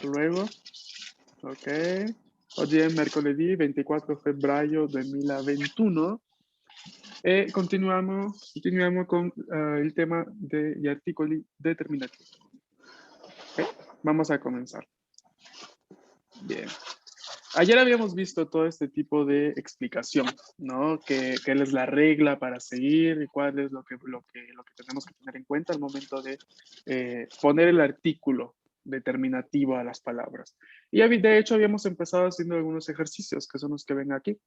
Luego, ok. Oggi è mercoledì 24 febbraio 2021 e continuiamo con il tema degli articoli determinativi. Okay. Vamos a comenzar. Bien. Ayer habíamos visto todo este tipo de explicación, ¿no? ¿Qué es la regla para seguir y cuál es lo que tenemos que tener en cuenta al momento de poner el artículo determinativo a las palabras. Y de hecho habíamos empezado haciendo algunos ejercicios que son los que ven aquí.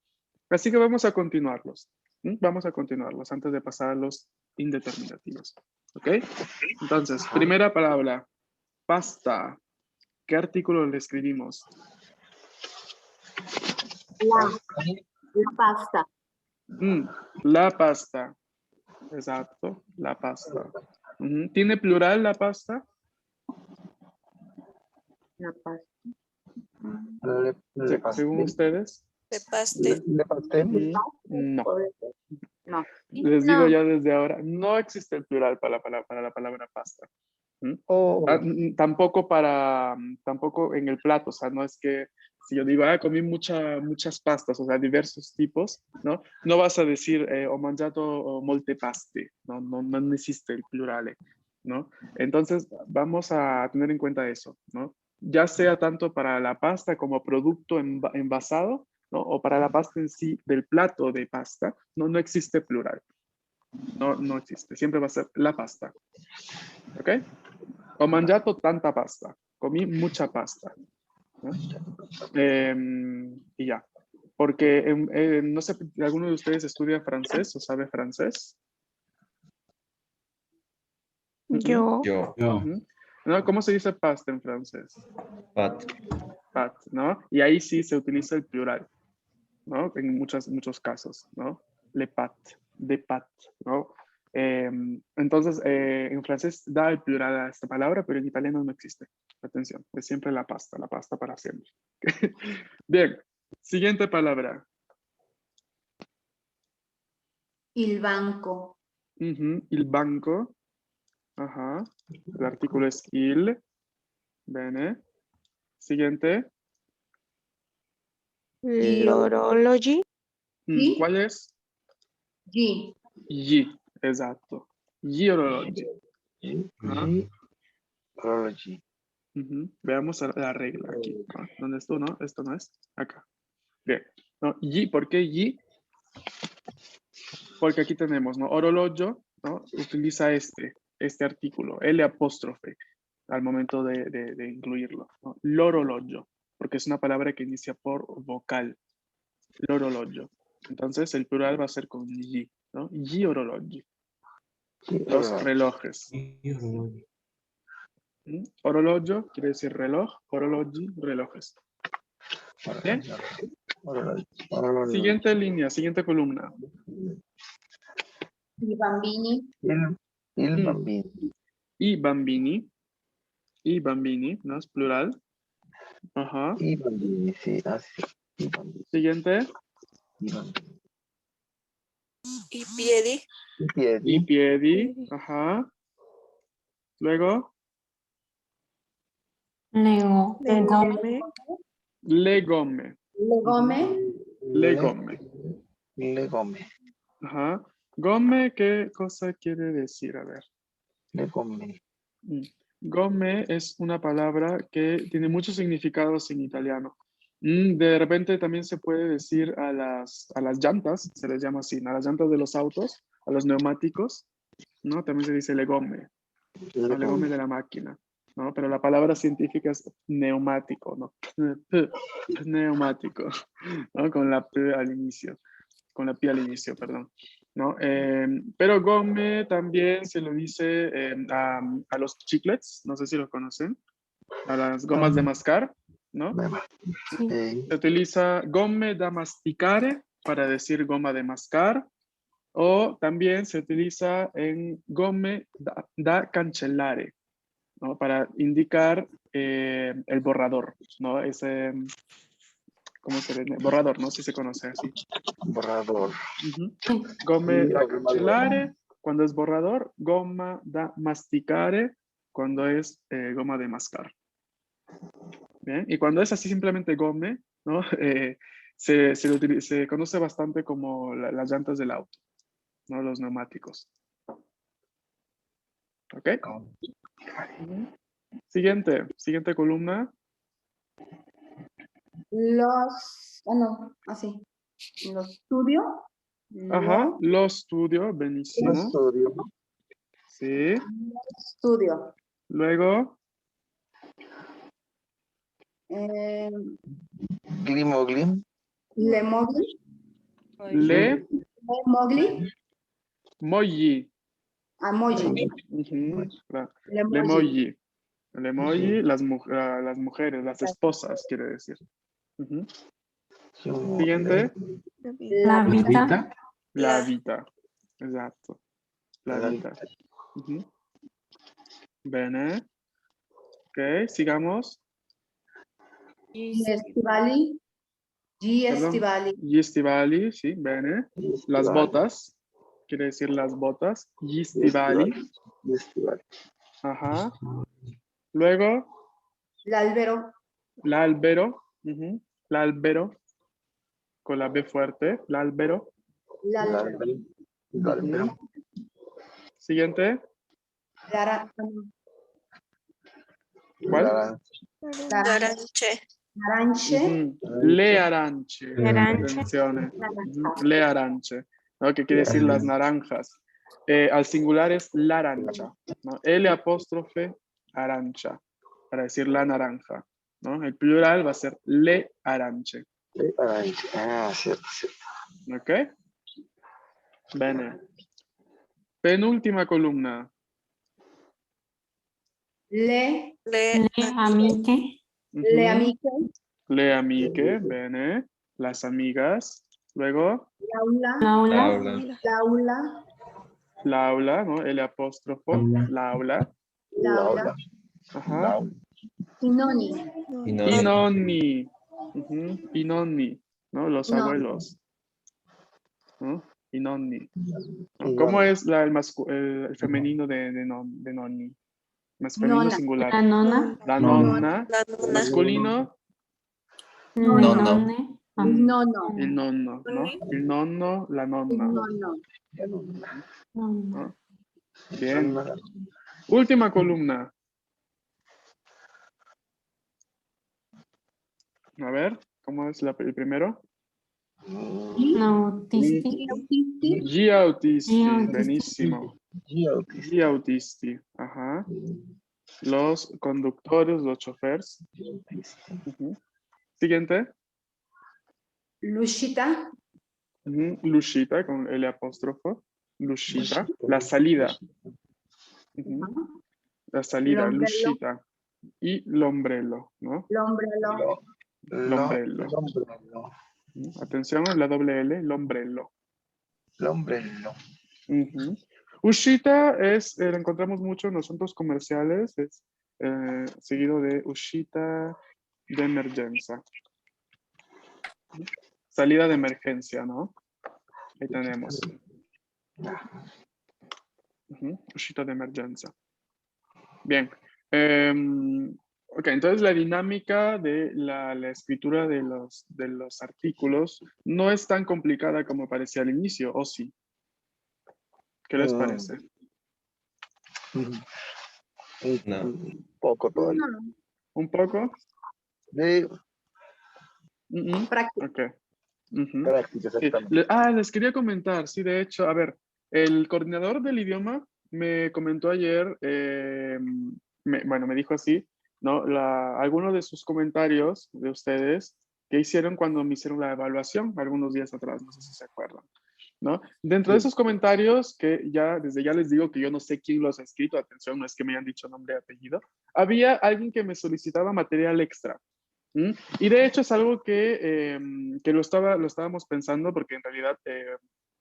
Así que vamos a continuarlos. Vamos a continuarlos antes de pasar a los indeterminativos. ¿Ok? Entonces, primera palabra, pasta. ¿Qué artículo le escribimos? La pasta. La pasta. Exacto, la pasta. ¿Tiene plural la pasta? La pasta. Según ustedes. De pastel. ¿De pastel? No. No. Les digo ya desde ahora, no existe el plural para la palabra pasta. Tampoco en el plato, o sea, no es que si yo digo, comí muchas pastas, o sea, diversos tipos, ¿no? No vas a decir, ho mangiato molte paste, no existe el plural, ¿no? Entonces, vamos a tener en cuenta eso, ¿no? Ya sea tanto para la pasta como producto envasado, ¿no? O para la pasta en sí del plato de pasta, no existe plural. No existe, siempre va a ser la pasta. ¿Ok? Ho mangiato tanta pasta. Comí mucha pasta. ¿No? Y ya. Porque no sé, ¿alguno de ustedes estudia francés o sabe francés? Yo. ¿No? ¿Cómo se dice pasta en francés? Pat. Pat, ¿no? Y ahí sí se utiliza el plural, ¿no? En muchos casos, ¿no? Le pat, de pat, ¿no? Entonces, en francés da el plural a esta palabra, pero en italiano no existe. Atención, es siempre la pasta para siempre. Bien, siguiente palabra. Il banco. Il banco. Ajá. El artículo es il. Bene. Siguiente. L'orologi. ¿Sí? ¿Cuál es? G. Gli, esatto. Gli orologi. Ajá. Orology. Veamos la regla aquí. ¿No? ¿Dónde esto? No, esto no es. Acá. Bien. ¿No? Gli, ¿por qué gli? Porque aquí tenemos, ¿no? Orologio, ¿no? Utiliza este artículo, L apóstrofe, al momento de incluirlo, ¿no? L'orologio, porque es una palabra que inicia por vocal. L'orologio. Entonces, el plural va a ser con gli, ¿no? Gli orologi. Los relojes. Orologio quiere decir reloj, orologi, relojes. ¿Bien? Siguiente línea, siguiente columna. I bambini. Il bambino. I bambini, ¿no? Es plural. Ajá. I bambini, sì, sì. I bambini. Siguiente. I bambini. Y piedi. I piedi. I piedi. Ajá. Luego. Lego. Le gomme. Legome. Le gomme. Le gomme. Ajá. Gomme, ¿qué cosa quiere decir? A ver. Le gomme. Gomme es una palabra que tiene muchos significados en italiano. De repente también se puede decir a las llantas, se les llama así, a las llantas de los autos, a los neumáticos, ¿no? También se dice le gomme, ¿no? Le gomme de la máquina, ¿no? Pero la palabra científica es neumático, ¿no? Neumático, ¿no? Con la P al inicio, perdón. ¿No? Pero gomme también se lo dice a los chiclets, no sé si lo conocen, a las gomas de mascar, ¿no? Se utiliza gomme da masticare para decir goma de mascar, o también se utiliza en gomme da cancellare, ¿no? Para indicar el borrador, ¿no? Ese, ¿cómo se dice? Borrador, ¿no? Si se conoce así. Borrador. Gomme da cancellare cuando es borrador, goma da masticare cuando es goma de mascar. Bien, y cuando es así simplemente gome, ¿no? Se conoce bastante como las llantas del auto, ¿no? Los neumáticos. ¿Ok? Siguiente columna. Así. Los estudio. Ajá, lo estudio, Lo buenísimo. estudio. Sí. Estudio. Luego, Glim. Le mogli. le Mogli. moji. Emoji. Ujú, Le le emoji. moji. Le moji, las mujeres, las esposas, quiere decir. Ujú. Siguiente, La Vita. la La. vita. Esatto. La vita. Ujú. Bene. Ok, sigamos. Gli stivali. Gli Perdón. stivali. Gli stivali, sí, bene. Las botas, quiere decir las botas. Gli stivali. Ajá. Luego, L'albero. l'albero. Ujú. L'albero. Con la B fuerte. L'albero. L'albero. Ujú. Siguiente. ¿Cuál? Laranche. Arance. Ujú. Le arance. Le arance. Attenzione. Ujú. Le arance. ¿No? Que quiere decir las naranjas. Al singular es larancha, ¿no? L apóstrofe arancha, para decir la naranja, ¿no? El plural va a ser le arance, Ah, cierto. ¿ok? Bene. Penúltima columna. Le Le amiche. Ujú. Le amiche. Le amiche, bene. Las amigas. Luego, L'aula. L'aula. l'aula, ¿no? L apóstrofo, l'aula. L'aula. Ajá. I nonni. I nonni. Ujú. I nonni, ¿no? Los No. abuelos. ¿No? I nonni. ¿No? ¿Cómo es el femenino de nonni? Femenino Nonna. singular. La nonna. La nonna. La nonna. Masculino, Nonno. No. Il nonno. il nonno, ¿no? Il nonno, la Il nonna. nonno. ¿No? Bien. Última columna. A ver, ¿cómo es el primero? Autisti. Gli autisti, Gli autisti. benissimo. Gli autisti, ajá. Los conductores, los choferes. Ujú. Siguiente. L'uscita. Ujú. L'uscita con L apóstrofo. L'uscita. La salida. Ujú. La salida, L'ombrello. l'uscita. Y l'ombrello, ¿no? L'ombrello. L'ombrello. Atención a la doble L, l'ombrello. L'ombrello. Ujú. Uscita lo encontramos mucho en los centros comerciales, es seguido de uscita de emergencia. Salida de emergencia, ¿no? Ahí tenemos. Ujú. Uscita de emergencia. Bien. Ok, entonces la dinámica de la escritura de los artículos no es tan complicada como parecía al inicio, ¿o sí? ¿Qué les parece? No. Un poco todavía. ¿Un poco? Sí, Práctica. Ok. Ujú. práctica, Sí. exactamente. Les quería comentar, sí, de hecho, a ver, el coordinador del idioma me comentó ayer, me dijo así, ¿no? Algunos de sus comentarios de ustedes que hicieron cuando me hicieron la evaluación, algunos días atrás, no sé si se acuerdan, ¿no? Dentro de Sí. esos comentarios, que desde ya les digo que yo no sé quién los ha escrito, atención, no es que me hayan dicho nombre y apellido, había alguien que me solicitaba material extra. ¿Mm? Y de hecho es algo que lo estábamos pensando porque en realidad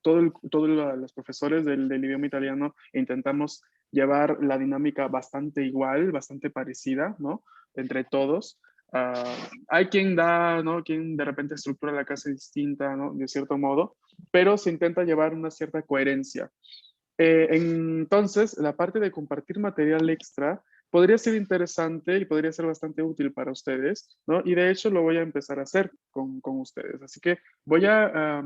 todos los profesores del idioma italiano intentamos llevar la dinámica bastante igual, bastante parecida, ¿no? Entre todos. Hay quien da, ¿no? Quien de repente estructura la clase distinta, ¿no? De cierto modo, pero se intenta llevar una cierta coherencia. Entonces, la parte de compartir material extra podría ser interesante y podría ser bastante útil para ustedes, ¿no? Y de hecho lo voy a empezar a hacer con ustedes. Así que voy a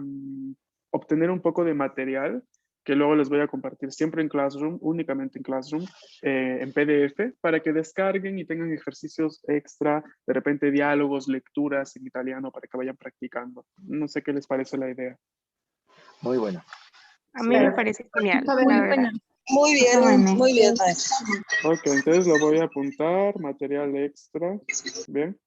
obtener un poco de material que luego les voy a compartir siempre en Classroom, únicamente en Classroom, en PDF, para que descarguen y tengan ejercicios extra, de repente diálogos, lecturas en italiano para que vayan practicando. No sé qué les parece la idea. Muy bueno. A mí me parece genial, Está la muy verdad. buena. Muy bien, Bueno. muy bien, maestro. Ok, entonces lo voy a apuntar, material extra, ¿bien?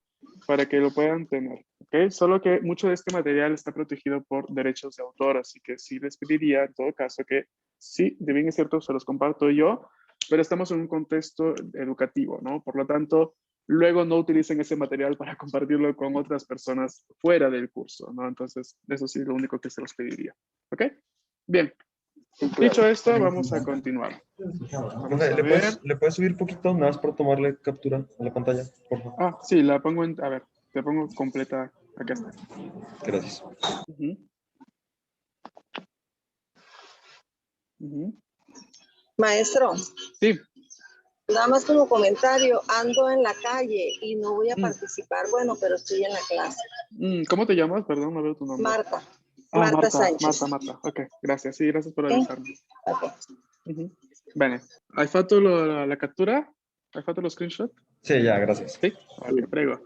Para que lo puedan tener, ¿ok? Solo que mucho de este material está protegido por derechos de autor, así que sí les pediría, en todo caso, que sí, de bien es cierto, se los comparto yo, pero estamos en un contexto educativo, ¿no? Por lo tanto, luego no utilicen ese material para compartirlo con otras personas fuera del curso, ¿no? Entonces, eso sí es lo único que se los pediría, ¿ok? Bien, dicho esto, vamos a continuar. Vamos Profe, a ver. ¿le puedes subir poquito nada más por tomarle captura a la pantalla, por favor? Ah, sí, la pongo en, a ver, te pongo completa, acá está. Gracias. Ujú. Ujú. Maestro, Sí, nada más como comentario, ando en la calle y no voy a Mm. participar, bueno, pero estoy en la clase. ¿Cómo te llamas? Perdón, no veo tu nombre. Marta, Ah, Marta Marta, Sánchez. Marta. Ok, gracias. Sì, grazie per Ok. avisarmi. Ok. Bene, hai fatto la cattura? Hai fatto lo screenshot? Sí, ya, gracias. Sì? Ok, prego.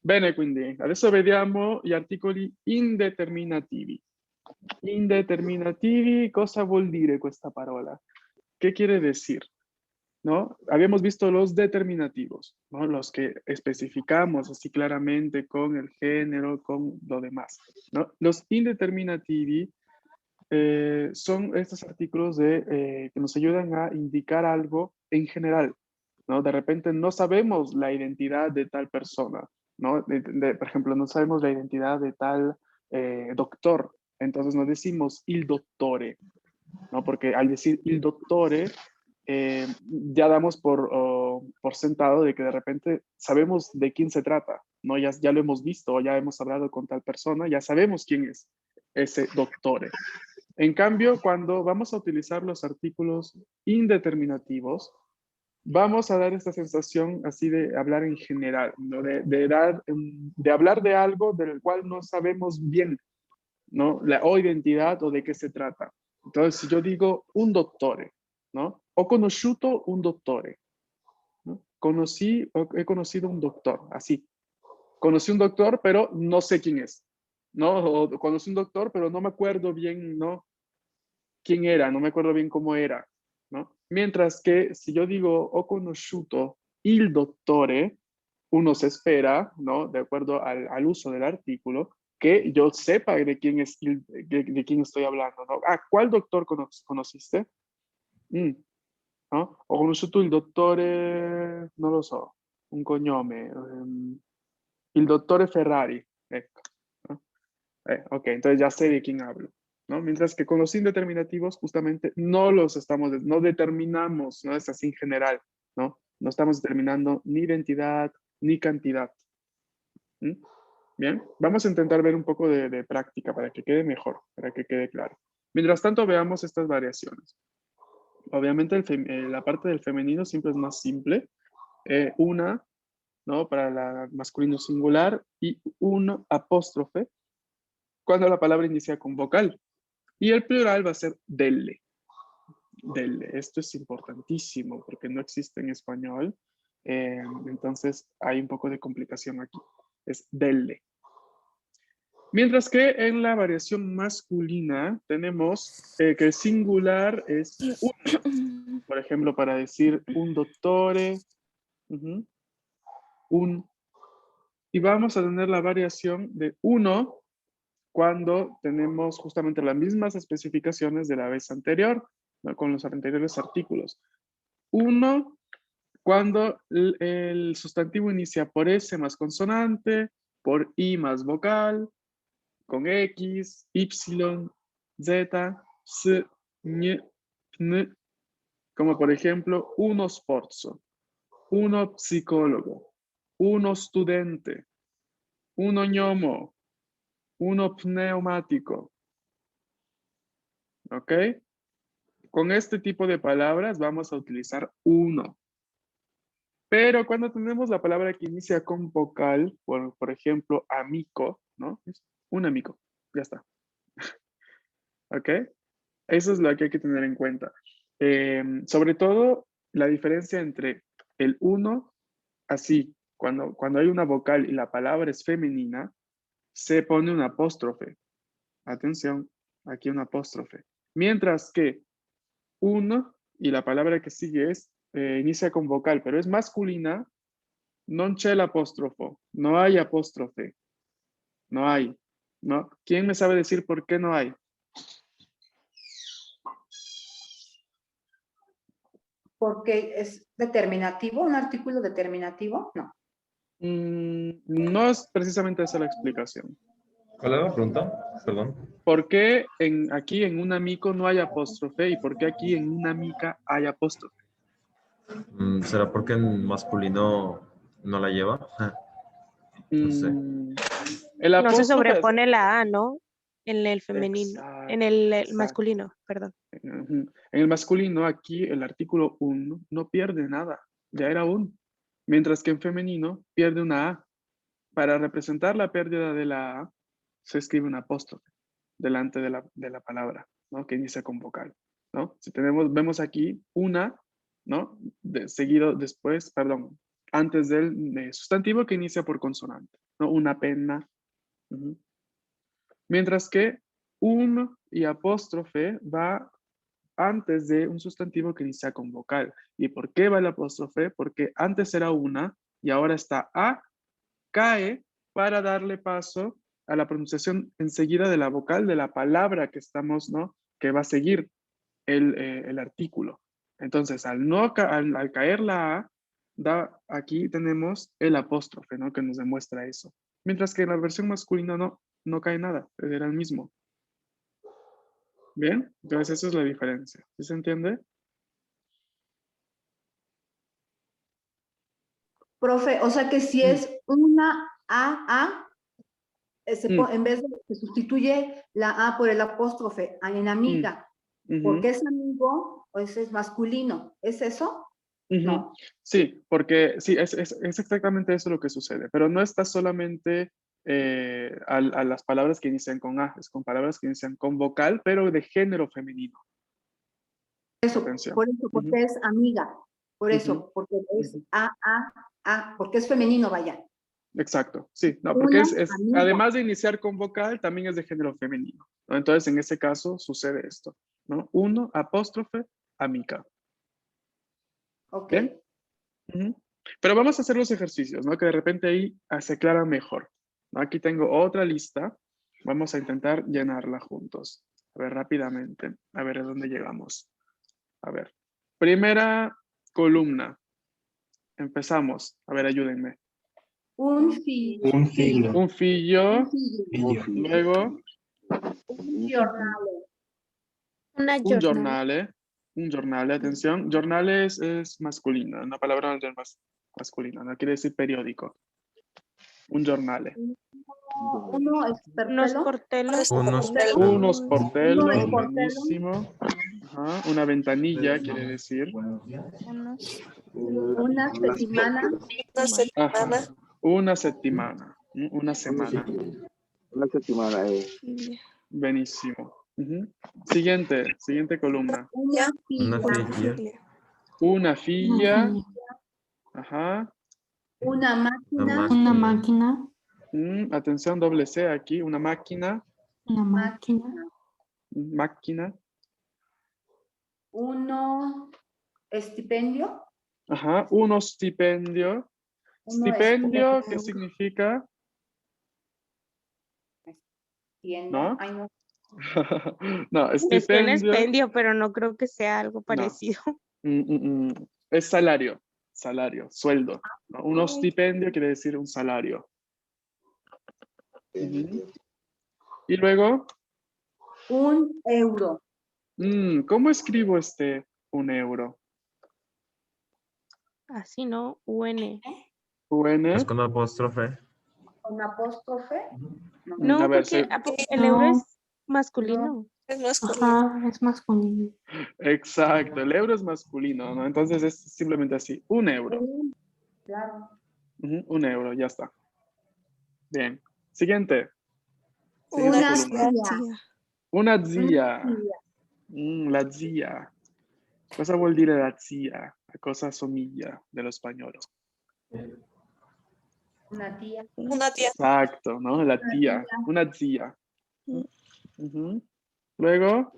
Bene, quindi, adesso vediamo gli articoli indeterminativi. Indeterminativi, cosa vuol dire questa parola? ¿Qué quiere decir? ¿No? Habíamos visto los determinativos, ¿no? Los que especificamos así claramente con el género, con lo demás, ¿no? Los indeterminativi son estos artículos que nos ayudan a indicar algo en general, ¿no? De repente no sabemos la identidad de tal persona, ¿no? Por ejemplo, no sabemos la identidad de tal doctor, entonces no decimos il dottore, ¿no? Porque al decir il dottore, ya damos por sentado de que de repente sabemos de quién se trata, ¿no? Ya lo hemos visto, ya hemos hablado con tal persona, ya sabemos quién es ese dottore. En cambio, cuando vamos a utilizar los artículos indeterminativos, vamos a dar esta sensación así de hablar en general, ¿no? de hablar de algo del cual no sabemos bien, ¿no? O identidad o de qué se trata. Entonces, si yo digo un dottore, ¿no? Ho conosciuto un dottore, ¿no? He conocido un doctor, así. Conocí un doctor, pero no sé quién es, ¿no? O conocí un doctor, pero no me acuerdo bien, ¿no? Quién era, no me acuerdo bien cómo era, ¿no? Mientras que si yo digo ho conosciuto il dottore, uno se espera, ¿no? De acuerdo al uso del artículo, que yo sepa de quién es de quién estoy hablando, ¿no? Ah, ¿cuál doctor conociste? ¿No? Ho conosciuto il dottore, non lo so, un cognome, il dottore Ferrari, ecco, ¿no? Ok, entonces ya sé de quién hablo, ¿no? Mientras que con los indeterminativos justamente no determinamos, ¿no? Es así en general, ¿no? No estamos determinando ni identidad ni cantidad. ¿Mm? Bien, vamos a intentar ver un poco de práctica para que quede mejor, para que quede claro. Mientras tanto, veamos estas variaciones. Obviamente la parte del femenino siempre es más simple. Una, ¿no? Para la masculino singular y un apóstrofe cuando la palabra inicia con vocal. Y el plural va a ser delle. Delle. Esto es importantísimo porque no existe en español. Entonces hay un poco de complicación aquí. Es delle. Mientras que en la variación masculina tenemos que el singular es uno. Por ejemplo, para decir un dottore, un. Y vamos a tener la variación de uno cuando tenemos justamente las mismas especificaciones de la vez anterior, ¿no? Con los anteriores artículos. Uno, cuando el sustantivo inicia por S más consonante, por I más vocal, con X, Y, Z, S, Ñ, N, como por ejemplo, uno sforzo, uno psicólogo, uno studente, uno gnomo, uno pneumático. ¿Ok? Con este tipo de palabras vamos a utilizar uno. Pero cuando tenemos la palabra que inicia con vocal, por ejemplo, amigo, ¿no? Es un amigo, ya está. ¿Ok? Eso es lo que hay que tener en cuenta. Sobre todo, la diferencia entre el uno, así, cuando hay una vocal y la palabra es femenina, se pone un apóstrofe. Atención, aquí un apóstrofe. Mientras que uno y la palabra que sigue inicia con vocal, pero es masculina, non c'è l'apóstrofo, no hay apóstrofe, no hay, ¿no? ¿Quién me sabe decir por qué no hay? Porque es determinativo, un artículo determinativo, no. No es precisamente esa la explicación. ¿Cuál era la pregunta? Perdón. ¿Por qué aquí en un amigo no hay apóstrofe y por qué aquí en una amiga hay apóstrofe? ¿Será porque en masculino no la lleva? No sé. El No se apóstrofe sobrepone la A, ¿no? En el femenino, Exacto, en el exacto. masculino, perdón. Ujú. En el masculino, aquí el artículo un no pierde nada, ya era un. Mientras que en femenino pierde una A. Para representar la pérdida de la A, se escribe un apóstrofe delante de la palabra, ¿no? Que inicia con vocal, ¿no? Si vemos aquí una, ¿no? Seguido después, perdón, antes del sustantivo que inicia por consonante, ¿no? Una pena. Ujú. Mientras que un y apóstrofe va antes de un sustantivo que inicia con vocal. ¿Y por qué va el apóstrofe? Porque antes era una y ahora está a, cae para darle paso a la pronunciación enseguida de la vocal de la palabra que estamos, ¿no? Que va a seguir el artículo. Entonces, al caer la A, aquí tenemos el apóstrofe, ¿no? Que nos demuestra eso. Mientras que en la versión masculina no cae nada, era el mismo. ¿Bien? Entonces, esa es la diferencia. ¿Sí se entiende? Profe, o sea que si es una A, en vez de se sustituye la A por el apóstrofe en amiga, porque es amigo, pues es masculino. ¿Es eso? No. Sí, porque sí, es exactamente eso lo que sucede, pero no está solamente a las palabras que inician con A, es con palabras que inician con vocal, pero de género femenino. Eso, Atención. por eso, porque es amiga. Por eso, porque es A, porque es femenino, vaya. Exacto, sí, no, porque Amiga. además de iniciar con vocal, también es de género femenino, ¿no? Entonces, en ese caso sucede esto, ¿no? Uno, apóstrofe, amiga. Ok. ¿Bien? Pero vamos a hacer los ejercicios, ¿no? Que de repente ahí se aclara mejor, ¿no? Aquí tengo otra lista. Vamos a intentar llenarla juntos. A ver, rápidamente. A ver, ¿a dónde llegamos? A ver. Primera columna. Empezamos. A ver, ayúdenme. Un fillo. Un filo. Un fillo. Fillo. Luego, Un giornale. Una un jornada. giornale. Un giornale, atención. Giornale es masculino, una palabra masculina, no quiere decir periódico. Un giornale. Uno es Unos portelo. portelos. Uno sportello, Uno es portelo. buenísimo. Ajá, una ventanilla quiere decir. Una settimana. Una semana. Ajá, una settimana. Una semana. Una settimana Buenísimo. Siguiente columna. Una Una figlia. figlia. Una figlia. Ajá. Una máquina. Una máquina. Atención, doble C aquí. Una máquina. Una máquina. Máquina. Uno stipendio. Ajá. Uno stipendio. Uno Stipendio, ¿qué stipendio. significa? ¿No? Ay, no. No, Es que en stipendio. expendio, pero no creo que sea algo parecido. Es salario, sueldo. ¿No? Un stipendio quiere decir un salario. Y luego, Un euro. ¿cómo escribo un euro? Así, ¿no? UN. UN. Es con apóstrofe. Con apóstrofe. No, A ver, porque el euro es masculino. Es masculino. Ajá, es masculino. Exacto, el euro es masculino, ¿no? Entonces es simplemente así, un euro. Claro. Un euro, ya está. Bien. Siguiente. Una columna. zia. Una zia. La zia. Cosa vuol dire la zia? A cosa somiglia dello spagnolo? Una tía. Una tía. Exacto, ¿no? La tía. Una zia. Luego,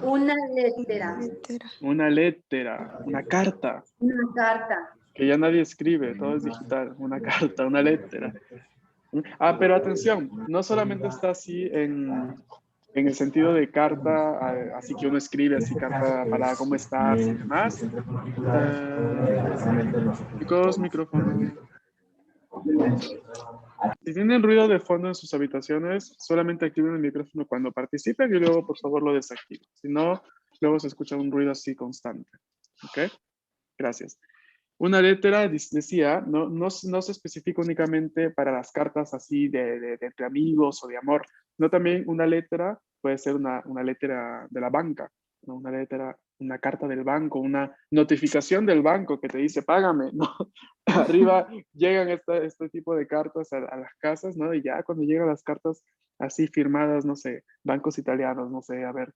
Una lettera. una lettera, una carta, Una carta. que ya nadie escribe, todo es digital. Una carta, una lettera. Pero atención, no solamente está así en el sentido de carta, así que uno escribe así carta para cómo estás y demás. Chicos, micrófono. Si tienen ruido de fondo en sus habitaciones, solamente activen el micrófono cuando participen y luego, por favor, lo desactiven. Si no, luego se escucha un ruido así constante. ¿Ok? Gracias. Una lettera, decía, no se especifica únicamente para las cartas así de entre amigos o de amor, no también una lettera puede ser una lettera de la banca, ¿no? Una lettera, una carta del banco, una notificación del banco que te dice págame, ¿no? Arriba llegan este tipo de cartas a las casas, ¿no? Y ya cuando llegan las cartas así firmadas, no sé, bancos italianos, no sé, a ver,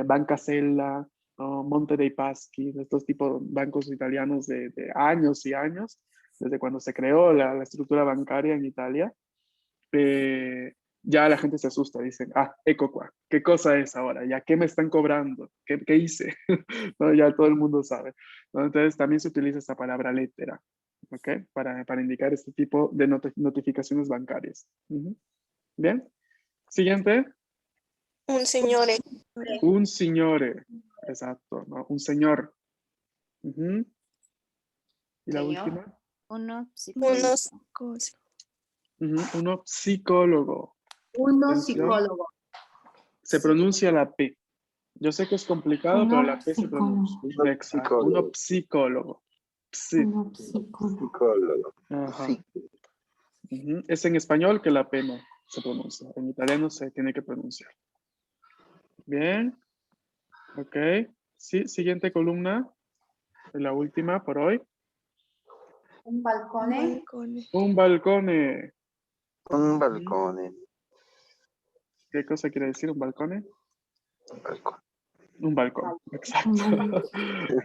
Banca Sella, ¿no? Monte dei Paschi, estos tipos de bancos italianos de años y años, desde cuando se creó la estructura bancaria en Italia, ya la gente se asusta, dicen, ecco qua, ¿qué cosa es ahora? ¿Ya qué me están cobrando? ¿Qué hice? ¿No? Ya todo el mundo sabe, ¿no? Entonces también se utiliza esta palabra lettera, ¿ok? Para indicar este tipo de notificaciones bancarias. Bien. Siguiente. Un signore. Un signore. Exacto, ¿no? Un señor. ¿Y la Señor. última? Uno psicólogo. Uno psicólogo. Uno Atención. psicólogo. Se pronuncia la P. Yo sé que es complicado, Uno pero la P se psicólogo. pronuncia. Exacto. Uno psicólogo. Uno psicólogo. Psicólogo. Ajá. Es en español que la P no se pronuncia. En italiano se tiene que pronunciar. Bien. Ok. Sí, siguiente columna. La última por hoy. Un balcone. Un balcone. Un balcone. ¿Qué cosa quiere decir un balcone? Un balcón. Un balcón, exacto. Un balcón.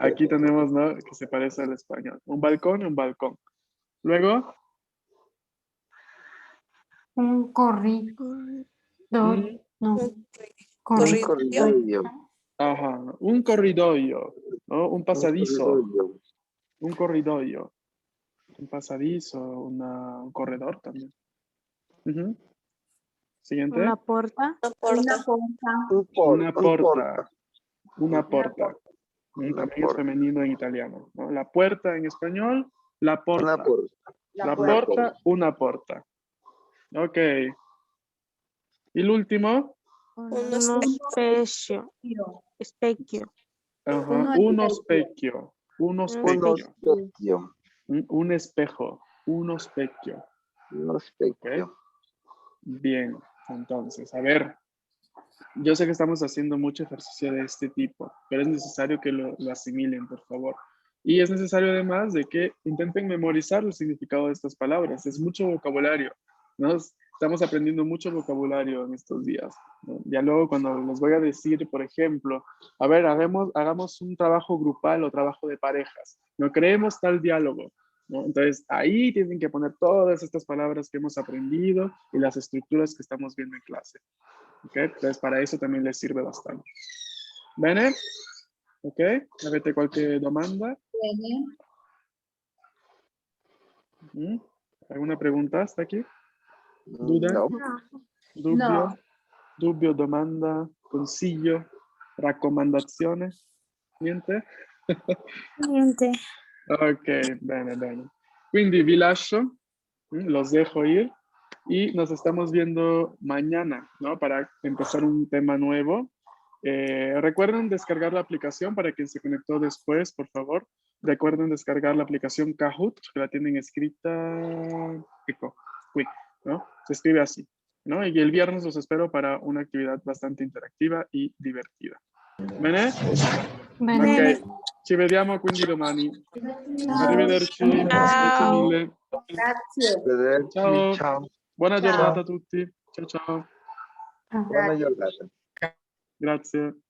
Aquí tenemos, ¿no? Que se parece al español. Un balcón y un balcón. Luego, Un corredor. No. Corridoio. ajá, un corridoio, ¿no? Un pasadizo. Un corridoio. Un pasadizo, un corredor también. Siguiente. Una porta. Una porta. Una porta. Una porta. Una También es porta. femenino en italiano, ¿no? La puerta en español, la porta. Una porta. La porta, una porta. Ok. Y el último, Un Specchio. Specchio. ajá, uno specchio. Uno Uno specchio. specchio. Un espejo. Uno specchio. Uno specchio. Bien, entonces, a ver. Yo sé que estamos haciendo mucho ejercicio de este tipo, pero es necesario que lo asimilen, por favor. Y es necesario además de que intenten memorizar el significado de estas palabras. Es mucho vocabulario, ¿no? Estamos aprendiendo mucho vocabulario en estos días, ¿no? Ya luego cuando les voy a decir, por ejemplo, a ver, hagamos un trabajo grupal o trabajo de parejas. No creemos tal diálogo, ¿no? Entonces ahí tienen que poner todas estas palabras que hemos aprendido y las estructuras que estamos viendo en clase. ¿Ok? Entonces para eso también les sirve bastante. ¿Bene? ¿Ok? ¿Avete qualche domanda? ¿Alguna pregunta hasta aquí? ¿Duda? No. ¿Dubbio? No. ¿Dubbio, domanda, consiglio, raccomandazione? Niente? Niente. Ok, bene, bene. Quindi vi lascio, los dejo ir y nos estamos viendo mañana, ¿no? Para empezar un tema nuevo. Recuerden descargar la aplicación para quien se conectó después, por favor. Recuerden descargar la aplicación Kahoot, que la tienen escrita, ¿no? Se escribe así, ¿no? Y el viernes los espero para una actividad bastante interactiva y divertida. Bene? Bene. Ok, ci vediamo quindi domani. Arrivederci. Grazie mille. Grazie. Arrivederci, Ciao. ciao. Buona Ciao. giornata a tutti. Ciao ciao. Buona giornata. Grazie.